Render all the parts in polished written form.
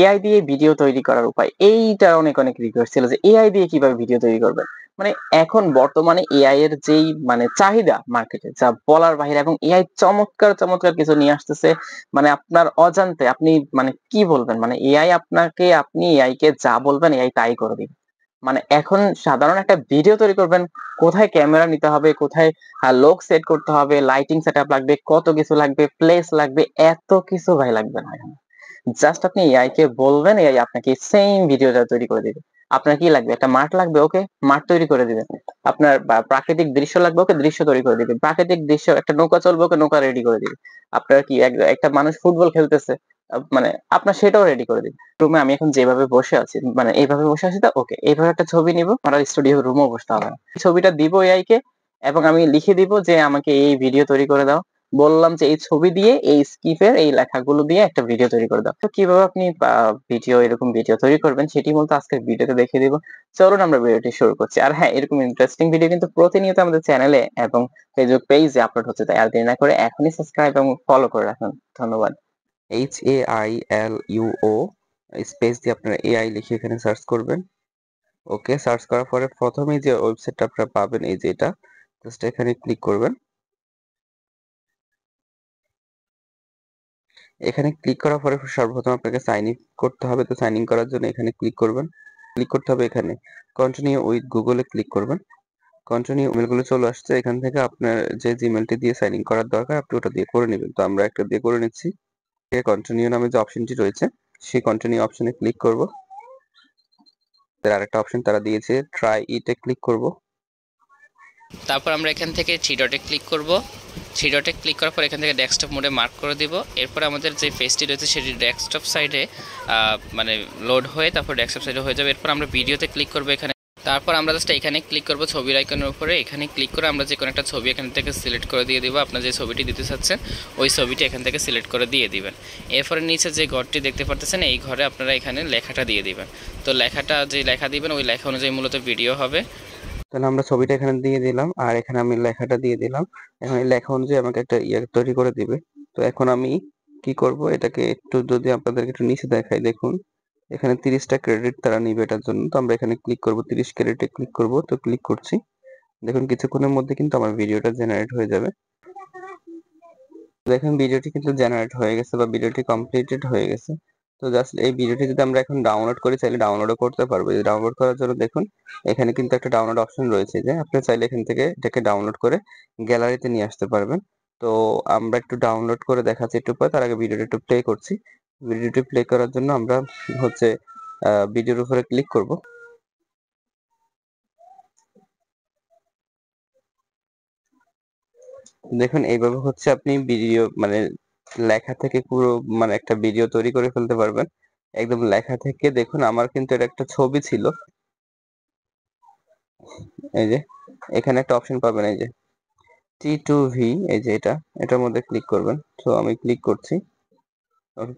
AI দিয়ে video তৈরি করার উপায়। এইটা অনেক রিকোয়েস্ট ছিল যে এআই দিয়ে কিভাবে ভিডিও তৈরি করবেন। মানে এখন বর্তমানে এআই এর যেই মানে চাহিদা মার্কেটে যা বলার বাহিরে এবং এআই চমৎকার কিছু নিয়ে আসতেছে। মানে আপনার অজান্তে আপনি মানে কি বলবেন? মানে এআই আপনাকে আপনি এআই কে যা বলবেন এআই তাই করে দিবে। মানে এখন সাধারণ একটা ভিডিও তৈরি করবেন, কোথায় ক্যামেরা নিতে হবে, কোথায় লোক সেট করতে হবে, লাইটিং সেটআপ লাগবে, কত কিছু লাগবে, প্লেস লাগবে, এত কিছু ভাই লাগবে না এখন। জাস্ট আপনি এআই কে বলবেন, এআই আপনাকে সেইম ভিডিওটা তৈরি করে দিবে। আপনার কি লাগবে? একটা মাঠ লাগবে, ওকে মাঠ তৈরি করে দিবে। আপনার প্রাকৃতিক দৃশ্য লাগবে, ওকে দৃশ্য তৈরি করে দিবে। প্রাকৃতিক দৃশ্য একটা নৌকা চলবে, ওকে নৌকা রেডি করে দিবে। আপনার কি একটা মানুষ ফুটবল খেলতেছে, মানে আপনার সেটাও রেডি করে দিবে। রুমে আমি এখন যেভাবে বসে আছি, মানে এইভাবে বসে আছি তো ওকে এইভাবে একটা ছবি নিব, আমার স্টুডিও রুমেও বসতে হবে না। ছবিটা দিব এআই কে এবং আমি লিখে দিব যে আমাকে এই ভিডিও তৈরি করে দাও। বললাম যে এই ছবি দিয়ে এই স্কিপের এই লেখাগুলো দিয়ে একটা ভিডিও তৈরি করে দাও। তো কিভাবে আপনি এরকম ভিডিও তৈরি করবেন সেটি মূলত আজকের ভিডিওতে দেখিয়ে দিব। চলুন আমরা ভিডিওটি শুরু করছি। আর হ্যাঁ, এরকম ইন্টারেস্টিং ভিডিও কিন্তু প্রতিনিয়ত আমাদের চ্যানেলে এবং ফেসবুক পেজে আপলোড হচ্ছে। তাই আর দেরি না করে এখনই সাবস্ক্রাইব এবং ফলো করে রাখুন। ধন্যবাদ। HAILUO স্পেস দিয়ে আপনারা এআই লিখে এখানে সার্চ করবেন। ওকে, সার্চ করার পরে প্রথমেই যে ওয়েবসাইটটা আপনারা পাবেন এই যে এটা, জাস্ট এখানে ক্লিক করবেন। এখানে ক্লিক করার পরে সর্বপ্রথম আপনাকে সাইন ইন করতে হবে। তো সাইন ইন করার জন্য এখানে ক্লিক করবেন। ক্লিক করতে হবে এখানে কন্টিনিউ উইথ গুগলে ক্লিক করবেন। কন্টিনিউ ইমেলগুলো চলে আসছে। এখান থেকে আপনার যে জিমেলটি দিয়ে সাইন ইন করার দরকার আপনি ওটা দিয়ে করে নেবেন। তো আমরা একটা দিয়ে করে নিচ্ছি। কন্টিনিউ নামে যে অপশনটি রয়েছে সেই কন্টিনিউ অপশনে ক্লিক করব। আরেকটা অপশন তারা দিয়েছে ট্রাই ইটে ক্লিক করব। তারপর আমরা এখান থেকে থ্রি ডটে ক্লিক করব। থ্রি ডটে ক্লিক করার পর এখান থেকে ডেস্কটপ মোডে মার্ক করে দিব। এরপর আমাদের যে পেজটি রয়েছে সেটি ডেস্কটপ সাইডে মানে লোড হয়ে তারপর ডেস্কটপ সাইডে হয়ে যাবে। এরপর আমরা ভিডিওতে ক্লিক করব এখানে। তারপর আমরা জাস্ট এখানে ক্লিক করব ছবির আইকনের উপরে। এখানে ক্লিক করে আমরা যে কোনো একটা ছবি এখান থেকে সিলেক্ট করে দিয়ে দিব। আপনার যে ছবিটি দিতে চাচ্ছেন ওই ছবিটি এখান থেকে সিলেক্ট করে দিয়ে দিবেন। এরপরে নিচে যে ঘরটি দেখতে পারতেছেন এই ঘরে আপনারা এখানে লেখাটা দিয়ে দিবেন। তো লেখাটা যে লেখা দিবেন ওই লেখা অনুযায়ী মূলত ভিডিও হবে। তাহলে আমরা ছবিটা এখানে দিয়ে দিলাম আর এখানে আমি লেখাটা দিয়ে দিলাম। এখন এই লেখা অনুযায়ী আমাকে একটা তৈরি করে দিবে। তো এখন আমি কি করব, এটাকে একটু যদি আপনাদেরকে একটু নিচে দেখাই, দেখুন এখানে 30টা ক্রেডিট তারা নিবে এটার জন্য। তো আমরা এখানে ক্লিক করব, 30 ক্রেডিটে ক্লিক করব। তো ক্লিক করছি, দেখুন কিছুক্ষণের মধ্যে কিন্তু আমার ভিডিওটা জেনারেট হয়ে যাবে। দেখুন ভিডিওটি কিন্তু জেনারেট হয়ে গেছে বা ভিডিওটি কমপ্লিটেড হয়ে গেছে। তো জাস্ট এই ভিডিওটি যদি আমরা এখন ডাউনলোড করি, চাইলে ডাউনলোডও করতে পারবো। এই ডাউনলোড করার জন্য দেখুন এখানে কিন্তু একটা ডাউনলোড অপশন রয়েছে, যে আপনি চাইলে এখান থেকে এটাকে ডাউনলোড করে গ্যালারিতে নিয়ে আসতে পারবেন। তো আমরা একটু ডাউনলোড করে দেখাচ্ছি একটু পর। তার আগে ভিডিওটা একটু প্লে করছি। ভিডিওটি প্লে করার জন্য আমরা হচ্ছে ভিডিওর উপরে ক্লিক করব। দেখুন এইভাবে হচ্ছে আপনি ভিডিও মানে লেখা থেকে পুরো মানে একটা ভিডিও তৈরি করে ফেলতে পারবেন। একদম লেখা থেকে দেখুন আমার কিন্তু এটা একটা ছবি ছিল। এই যে এখানে একটা অপশন পাবেন, এই যে T2V, এই যে এটার মধ্যে ক্লিক করবেন। তো আমি ক্লিক করছি।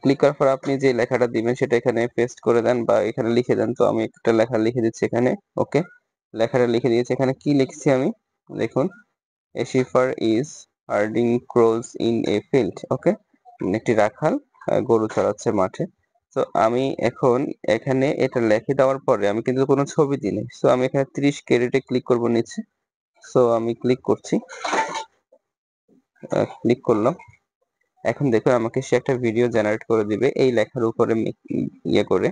ক্লিক করার পর আপনি যে লেখাটা দিবেন সেটা এখানে পেস্ট করে দেন বা এখানে লিখে দেন। তো আমি একটা লেখা লিখে দিচ্ছি এখানে। ওকে, লেখাটা লিখে দিয়েছি। এখানে কি লিখছি আমি দেখুন, A shepherd is herding crows in a field. ওকে, একটি রাখাল গরু চড়াচ্ছে মাঠে। তো আমি এখন এখানে এটা লিখে দেওয়ার পরে আমি কিন্তু কোনো ছবি দিই নাই। সো আমি এখানে 30 ক্রেডিটে ক্লিক করব নিচে। সো আমি ক্লিক করছি, ক্লিক করলাম। এখন দেখুন আমাকে সে একটা ভিডিও জেনারেট করে দিবে এই লেখার উপরে ইয়ে করে।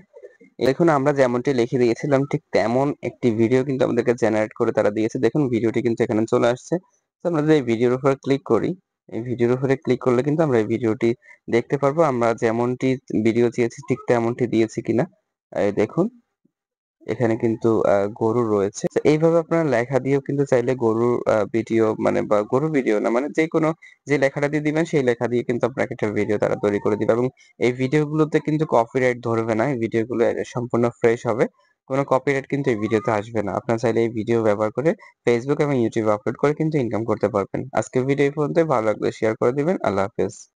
দেখুন আমরা যেমনটি লিখে দিয়েছিলাম ঠিক তেমন একটি ভিডিও কিন্তু আমাদেরকে জেনারেট করে তারা দিয়েছে। দেখুন ভিডিওটি কিন্তু এখানে চলে আসছে। তো আমরা যদি এই ভিডিওর উপরে ক্লিক করি, এই ভিডিওর উপরে ক্লিক করলে কিন্তু আমরা এই ভিডিওটি দেখতে পারবো আমরা যেমনটি ভিডিও চেয়েছি ঠিক তেমনটি দিয়েছি কিনা। এই দেখুন এখানে কিন্তু গরু রয়েছে। তো এইভাবে আপনারা লেখা দিয়েও কিন্তু চাইলে গরুর ভিডিও মানে বা গরুর ভিডিও না মানে যেকোনো যে লেখাটা দিয়ে দিবেন সেই লেখা দিয়ে কিন্তু আপনাকে একটা ভিডিও তারা তৈরি করে দিবে এবং এই ভিডিওগুলোতে কিন্তু কপিরাইট ধরবে না। এই ভিডিওগুলো সম্পূর্ণ ফ্রেশ হবে। কোনো কপিরাইট কিন্তু এই ভিডিওতে আসবে না। আপনারা চাইলে এই ভিডিও ব্যবহার করে ফেসবুক এবং ইউটিউবে আপলোড করে কিন্তু ইনকাম করতে পারবেন। আজকের ভিডিও এই পর্যন্তই। ভালো লাগলে শেয়ার করে দিবেন। আল্লাহ হাফেজ।